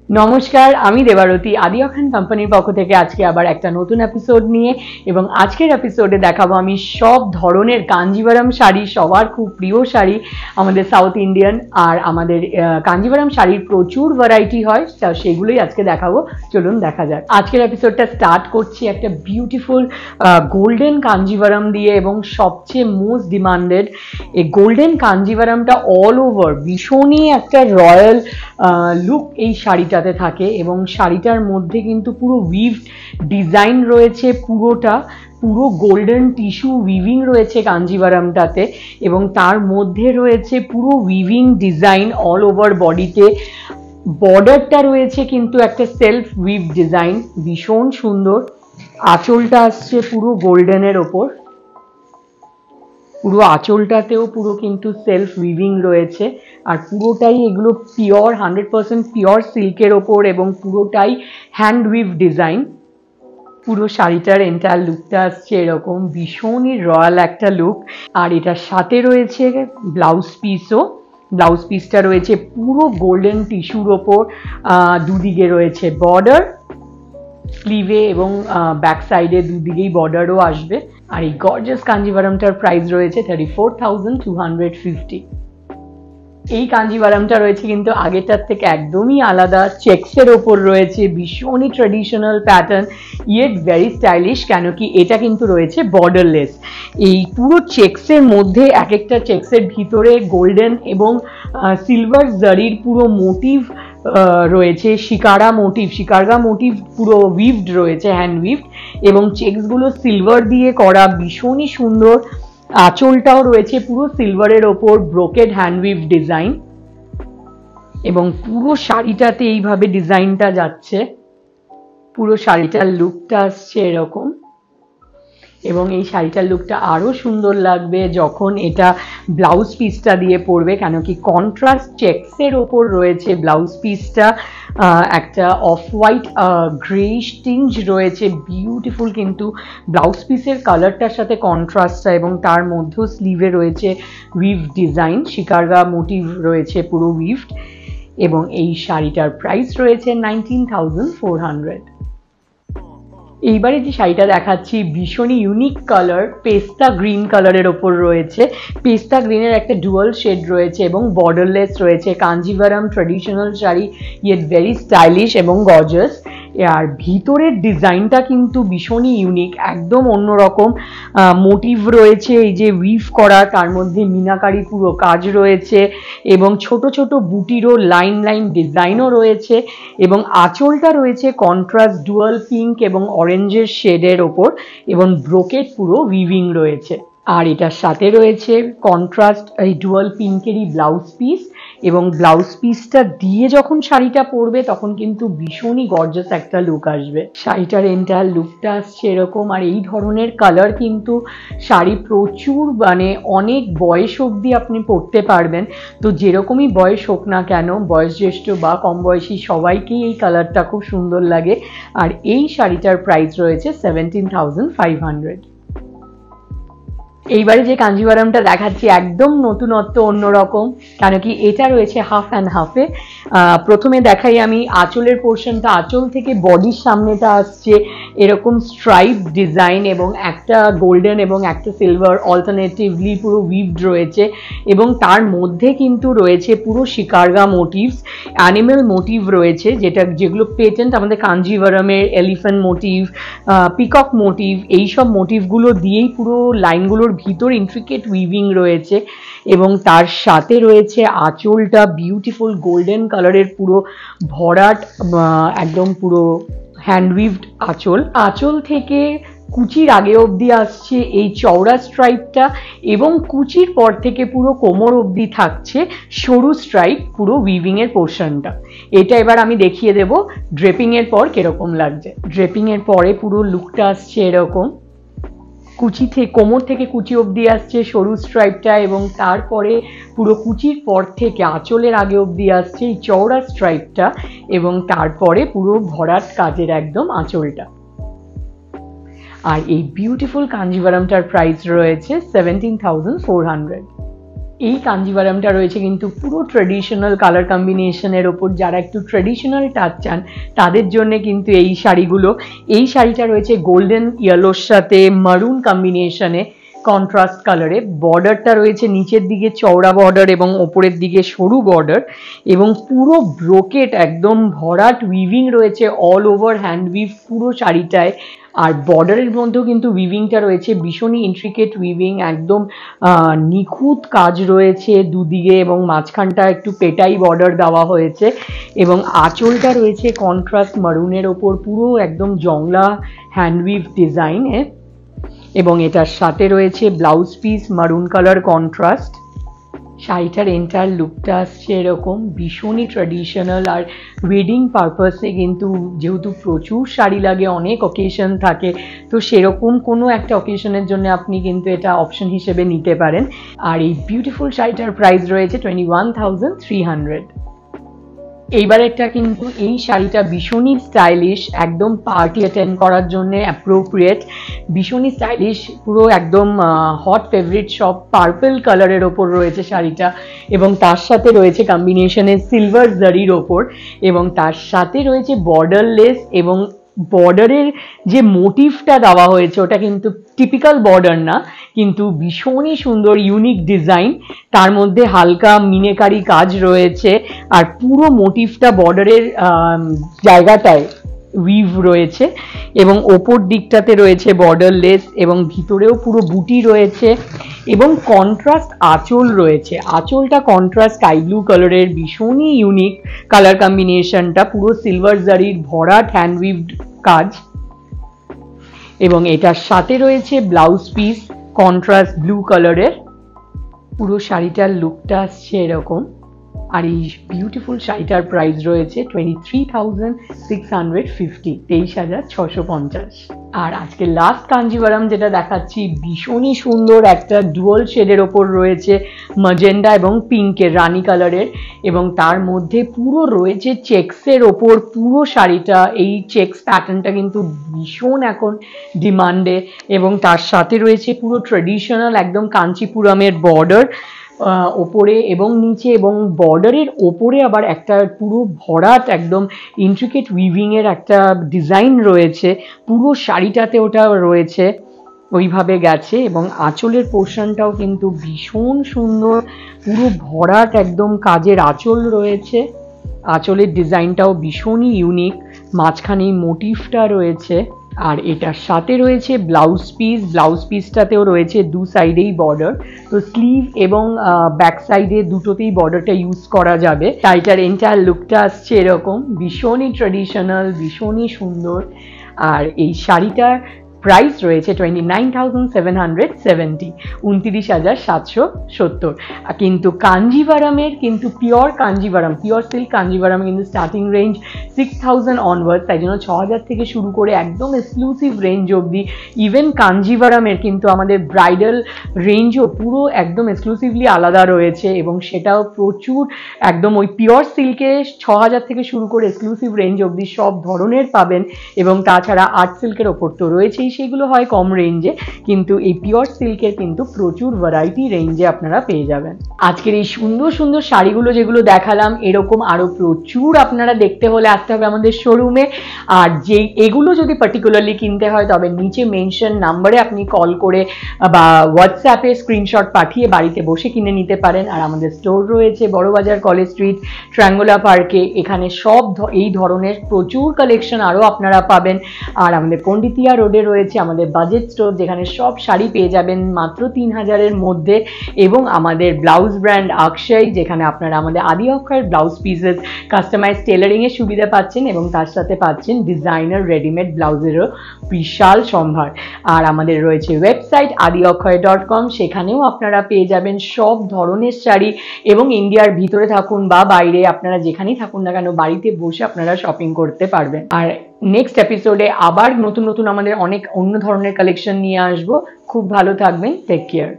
নমস্কার, আমি দেবারতী আদি অখান কোম্পানির পক্ষ থেকে আজকে আবার একটা নতুন এপিসোড নিয়ে এবং আজকের এপিসোডে দেখাবো আমি সব ধরনের কাঞ্জিভারাম শাড়ি, সবার খুব প্রিয় শাড়ি আমাদের সাউথ ইন্ডিয়ান। আর আমাদের কাঞ্জিভারাম শাড়ির প্রচুর ভ্যারাইটি হয়, সেগুলোই আজকে দেখাবো। চলুন দেখা যাক। আজকের এপিসোডটা স্টার্ট করছি একটা বিউটিফুল গোল্ডেন কাঞ্জিভারাম দিয়ে, এবং সবচেয়ে মোস্ট ডিমান্ডেড এই গোল্ডেন কাঞ্জিভারামটা অল ওভার ভীষণই একটা রয়্যাল লুক এই শাড়িটাতে থাকে, এবং শাড়িটার মধ্যে কিন্তু পুরো উইভড ডিজাইন রয়েছে, পুরো গোল্ডেন টিস্যু উইভিং রয়েছে কাঞ্জিভারামটাতে, এবং তার মধ্যে রয়েছে পুরো উইভিং ডিজাইন অল ওভার বডিতে। বর্ডারটা রয়েছে কিন্তু একটা সেলফ উইভ ডিজাইন, ভীষণ সুন্দর। আঁচলটা আসছে পুরো গোল্ডেনের ওপর, পুরো আঁচলটাতেও পুরো কিন্তু সেলফ উইভিং রয়েছে, আর পুরোটাই এগুলো পিওর 100% পিওর সিল্কের ওপর, এবং পুরোটাই হ্যান্ড উইভ ডিজাইন। পুরো শাড়িটার এন্টায়ার লুকটা আসছে এরকম, ভীষণই রয়্যাল একটা লুক। আর এটার সাথে রয়েছে ব্লাউজ পিসও। ব্লাউজ পিসটা রয়েছে পুরো গোল্ডেন টিস্যুর ওপর, দুদিকে রয়েছে বর্ডার, স্লিভে এবং ব্যাক সাইডে দুদিকেই বর্ডারও আসবে। আর এই গর্জিয়াস কাঞ্জিভারামটার প্রাইস রয়েছে 34,250। এই কাঞ্জিভারামটা রয়েছে কিন্তু আগেরটার থেকে একদমই আলাদা, চেক্সের ওপর রয়েছে, ভীষণই traditional pattern yet very stylish, কেন কি এটা কিন্তু রয়েছে বর্ডারলেস। এই পুরো চেক্সের মধ্যে এক একটা চেক্সের ভিতরে গোল্ডেন এবং সিলভার জারির পুরো মোটিভ রয়েছে, শিকারগা মোটিভ পুরো উইভড রয়েছে, হ্যান্ড উইভড, এবং চেক্সগুলো সিলভার দিয়ে করা, ভীষণই সুন্দর। আঁচলটাও রয়েছে পুরো সিলভারের ওপর, ব্রোকেড হ্যান্ড উইভ ডিজাইন, এবং পুরো শাড়িটাতে এইভাবে ডিজাইনটা যাচ্ছে। পুরো শাড়িটার লুকটা আসছে এরকম, এবং এই শাড়িটার লুকটা আরো সুন্দর লাগবে যখন এটা ব্লাউজ পিসটা দিয়ে পরবে, কেন কি কন্ট্রাস্ট চেক্সের ওপর রয়েছে ব্লাউজ পিসটা। একটা অফ হোয়াইট গ্রেইশ টিঞ্জ রয়েছে, বিউটিফুল কিন্তু ব্লাউজ পিসের কালারটার সাথে কন্ট্রাস্টটা, এবং তার মধ্যেও স্লিভে রয়েছে উইভ ডিজাইন, শিকারগা মোটিভ রয়েছে পুরো উইভড। এবং এই শাড়িটার প্রাইস রয়েছে 19,400। এইবারে যে শাড়িটা দেখাচ্ছি ভীষণই ইউনিক কালার, পেস্তা গ্রিন কালারের ওপর রয়েছে। পেস্তা গ্রিনের একটা ডুয়াল শেড রয়েছে এবং বর্ডারলেস রয়েছে। Kanjivaram traditional sari, yet very stylish এবং গর্জিয়াস। আর ভিতরের ডিজাইনটা কিন্তু ভীষণই ইউনিক, একদম অন্যরকম। মোটিভ রয়েছে এই যে উইভ করা, তার মধ্যে মিনাকারি পুরো কাজ রয়েছে, এবং ছোট ছোট বুটিরও লাইন লাইন ডিজাইনও রয়েছে, এবং আঁচলটা রয়েছে কন্ট্রাস্ট ডুয়াল পিঙ্ক এবং অরেঞ্জের শেডের ওপর, এবং ব্রোকেড পুরো উইভিং রয়েছে। আর এটার সাথে রয়েছে কন্ট্রাস্ট এই ডুয়াল পিঙ্কেরই ব্লাউজ পিস, এবং ব্লাউজ পিসটা দিয়ে যখন শাড়িটা পরবে তখন কিন্তু ভীষণই গর্জিয়াস একটা লুক আসবে। শাড়িটার এন্টায়ার লুকটা আসছে এরকম। আর এই ধরনের কালার কিন্তু শাড়ি প্রচুর অনেক বয়স অবধি আপনি পরতে পারবেন। তো যেরকমই বয়স হোক না কেন, বয়োজ্যেষ্ঠ বা কম বয়সী সবাইকেই এই কালারটা খুব সুন্দর লাগে। আর এই শাড়িটার প্রাইস রয়েছে 17,500। এইবারে যে কাঞ্জিভারামটা দেখাচ্ছি একদম নতুনত্ব, অন্যরকম, কেন কি এটা রয়েছে হাফ অ্যান্ড হাফে। প্রথমে দেখাই আমি আঁচলের পোর্শনটা। আঁচল থেকে বডির সামনেটা আসছে এরকম স্ট্রাইপ ডিজাইন, এবং একটা গোল্ডেন এবং একটা সিলভার অল্টারনেটিভলি পুরো উইভড রয়েছে, এবং তার মধ্যে কিন্তু রয়েছে পুরো শিকারগা মোটিভস, অ্যানিমেল মোটিভ রয়েছে, যেগুলো পেটেন্ট আমাদের কাঞ্জিভারামের। এলিফ্যান্ট মোটিভ, পিকক মোটিভ, এইসব মোটিভগুলো দিয়েই পুরো লাইনগুলোর ভিতর ইন্ট্রিকেট উইভিং রয়েছে, এবং তার সাথে রয়েছে আঁচলটা বিউটিফুল গোল্ডেন কালারের পুরো ভরাট, একদম পুরো হ্যান্ড উইভড আঁচল। আঁচল থেকে কুচির আগে অবধি আসছে এই চওড়া স্ট্রাইপটা, এবং কুচির পর থেকে পুরো কোমর অবধি থাকছে সরু স্ট্রাইপ পুরো উইভিং এর পোর্শনটা। এটা এবার আমি দেখিয়ে দেব ড্রেপিং এর পর কিরকম লাগছে। ড্রেপিং এর পরে পুরো লুকটা আসছে এরকম, কোমর থেকে কুচি অবধি আসছে সরু স্ট্রাইপটা, এবং তারপরে পুরো কুচির পর থেকে আঁচলের আগে অবধি আসছে এই চওড়া স্ট্রাইপটা, এবং তারপরে পুরো ভরাট কাজের একদম আঁচলটা। আর এই বিউটিফুল কাঞ্জিভারামটার প্রাইস রয়েছে 17,400। এই কাঞ্জিভারামটা রয়েছে কিন্তু পুরো ট্রেডিশনাল কালার কম্বিনেশনের ওপর। যারা একটু ট্রেডিশনাল টাচ চান তাদের জন্য কিন্তু এই শাড়িগুলো। এই শাড়িটা রয়েছে গোল্ডেন ইয়েলোর সাথে মারুন কম্বিনেশনে, কন্ট্রাস্ট কালারে। বর্ডারটা রয়েছে নিচের দিকে চওড়া বর্ডার এবং ওপরের দিকে সরু বর্ডার, এবং পুরো ব্রোকেট একদম ভরাট উইভিং রয়েছে অল ওভার হ্যান্ড উইভ পুরো শাড়িটায়। আর বর্ডারের মধ্যেও কিন্তু উইভিংটা রয়েছে ভীষণই ইন্ট্রিকেট উইভিং, একদম নিখুঁত কাজ রয়েছে দুদিকে, এবং মাঝখানটা একটু পেটাই বর্ডার দেওয়া হয়েছে। এবং আঁচলটা রয়েছে কন্ট্রাস্ট মারুনের ওপর, পুরো একদম জংলা হ্যান্ডউইভ ডিজাইনে। এবং এটার সাথে রয়েছে ব্লাউজ পিস মারুন কালার কন্ট্রাস্ট। শাড়িটার এন্টার লুকটা আসছে এরকম, ভীষণই ট্র্যাডিশনাল। আর ওয়েডিং পারপাসে কিন্তু যেহেতু প্রচুর শাড়ি লাগে, অনেক অকেশন থাকে, তো সেরকম কোনো একটা অকেশনের জন্য আপনি কিন্তু এটা অপশন হিসেবে নিতে পারেন। আর এই বিউটিফুল শাড়িটার প্রাইস রয়েছে 21,300। এইবারেরটা কিন্তু এই শাড়িটা ভীষণই স্টাইলিশ, একদম পার্টি অ্যাটেন্ড করার জন্য অ্যাপ্রোপ্রিয়েট, ভীষণই স্টাইলিশ, পুরো একদম হট ফেভারিট সব পার্পল কালারের ওপর রয়েছে শাড়িটা। এবং তার সাথে রয়েছে কম্বিনেশনে সিলভার জারির ওপর, এবং তার সাথে রয়েছে বর্ডারলেস, এবং বর্ডারের যে মোটিভটা দেওয়া হয়েছে ওটা কিন্তু টিপিক্যাল বর্ডার না, কিন্তু ভীষণই সুন্দর ইউনিক ডিজাইন। তার মধ্যে হালকা মিনেকারি কাজ রয়েছে, আর পুরো মোটিভটা বর্ডারের জায়গাটায় উইভ রয়েছে, এবং ওপর দিকটাতে রয়েছে বর্ডারলেস, এবং ভিতরেও পুরো বুটি রয়েছে, এবং কন্ট্রাস্ট আঁচল রয়েছে। আঁচলটা কন্ট্রাস্ট স্কাই ব্লু কালারের, ভীষণই ইউনিক কালার কম্বিনেশনটা, পুরো সিলভার জারির ভরাট হ্যান্ডউইভ কাজ। এবং এটার সাথে রয়েছে ব্লাউজ পিস কন্ট্রাস্ট ব্লু কালারের। পুরো শাড়িটার লুকটা আসছে এরকম। আর এই বিউটিফুল শাড়িটার প্রাইস রয়েছে 23,650, 23,650। আর আজকে লাস্ট কাঞ্জিভারাম যেটা দেখাচ্ছি, ভীষণই সুন্দর একটা ডুয়াল শেডের ওপর রয়েছে ম্যাজেন্ডা এবং পিঙ্কের, রানী কালারের, এবং তার মধ্যে পুরো রয়েছে চেক্সের ওপর পুরো শাড়িটা। এই চেক্স প্যাটার্নটা কিন্তু ভীষণ এখন ডিমান্ডে, এবং তার সাথে রয়েছে পুরো ট্রেডিশনাল একদম কাঞ্চিপুরমের বর্ডার ওপরে এবং নিচে, এবং বর্ডারের ওপরে আবার একটা পুরো ভরাট একদম ইন্ট্রিকেট উইভিংয়ের একটা ডিজাইন রয়েছে, পুরো শাড়িটাতে ওটা রয়েছে ওইভাবে গেছে। এবং আঁচলের পোর্শনটাও কিন্তু ভীষণ সুন্দর, পুরো ভরাট একদম কাজের আঁচল রয়েছে। আঁচলের ডিজাইনটাও ভীষণই ইউনিক, মাঝখানে মোটিভটা রয়েছে। আর এটার সাথে রয়েছে ব্লাউজ পিস, ব্লাউজ পিসটাতেও রয়েছে দু সাইডেই বর্ডার, তো স্লিভ এবং ব্যাক সাইডে দুটোতেই বর্ডারটা ইউজ করা যাবে। শাড়িটার এন্টায়ার লুকটা আসছে এরকম, ভীষণই ট্রেডিশনাল, ভীষণই সুন্দর। আর এই শাড়িটার প্রাইস রয়েছে 29,770, 29,770। কিন্তু কাঞ্জিভারামের কিন্তু pure Kanjivaram, pure silk Kanjivaram কিন্তু স্টার্টিং রেঞ্জ 6,000 অনওয়ার্ড, তাই জন্য 6,000 থেকে শুরু করে একদম এক্সক্লুসিভ রেঞ্জ অবধি। ইভেন কাঞ্জিভারামের কিন্তু আমাদের ব্রাইডাল রেঞ্জও পুরো একদম এক্সক্লুসিভলি আলাদা রয়েছে, এবং সেটাও প্রচুর একদম ওই পিওর সিল্কে 6,000 থেকে শুরু করে এক্সক্লুসিভ রেঞ্জ অবধি সব ধরনের পাবেন। এবং তাছাড়া আর্ট সিল্কের ওপর তো রয়েছেই, সেগুলো হয় কম রেঞ্জে, কিন্তু এই পিওর সিল্কের কিন্তু প্রচুর ভ্যারাইটি রেঞ্জে আপনারা পেয়ে যাবেন। আজকের এই সুন্দর সুন্দর শাড়িগুলো যেগুলো দেখালাম, এরকম আরো প্রচুর আপনারা দেখতে হলে আসতে হবে আমাদের শোরুমে। আর যে এগুলো যদি পার্টিকুলারলি কিনতে হয় তবে নিচে মেনশন নাম্বারে আপনি কল করে বা হোয়াটসঅ্যাপে স্ক্রিনশট পাঠিয়ে বাড়িতে বসে কিনে নিতে পারেন। আর আমাদের স্টোর রয়েছে বড়বাজার, কলেজ স্ট্রিট, ট্রায়াঙ্গুলার পার্কে। এখানে সব এই ধরনের প্রচুর কালেকশন আরও আপনারা পাবেন। আর আমাদের পণ্ডিতিয়া রোডে রয়েছে আমাদের বাজেট স্টোর, যেখানে সব শাড়ি পেয়ে যাবেন মাত্র 3,000-এর মধ্যে। এবং আমাদের ব্লাউজ ব্র্যান্ড আকশাই, যেখানে আপনারা আমাদের আদি অক্ষয়ের ব্লাউজ পিসেস কাস্টমাইজ টেলারিংয়ের সুবিধা পাচ্ছেন, এবং তার সাথে পাচ্ছেন ডিজাইনার রেডিমেড ব্লাউজেরও বিশাল সম্ভার। আর আমাদের রয়েছে ওয়েবসাইট adiokhoy.com, সেখানেও আপনারা পেয়ে যাবেন সব ধরনের শাড়ি। এবং ইন্ডিয়ার ভিতরে থাকুন বা বাইরে, আপনারা যেখানেই থাকুন না কেন, বাড়িতে বসে আপনারা শপিং করতে পারবেন। আর নেক্সট এপিসোডে আবার নতুন নতুন আমাদের অনেক অন্য ধরনের কালেকশন নিয়ে আসবো। খুব ভালো থাকবেন, টেক কেয়ার।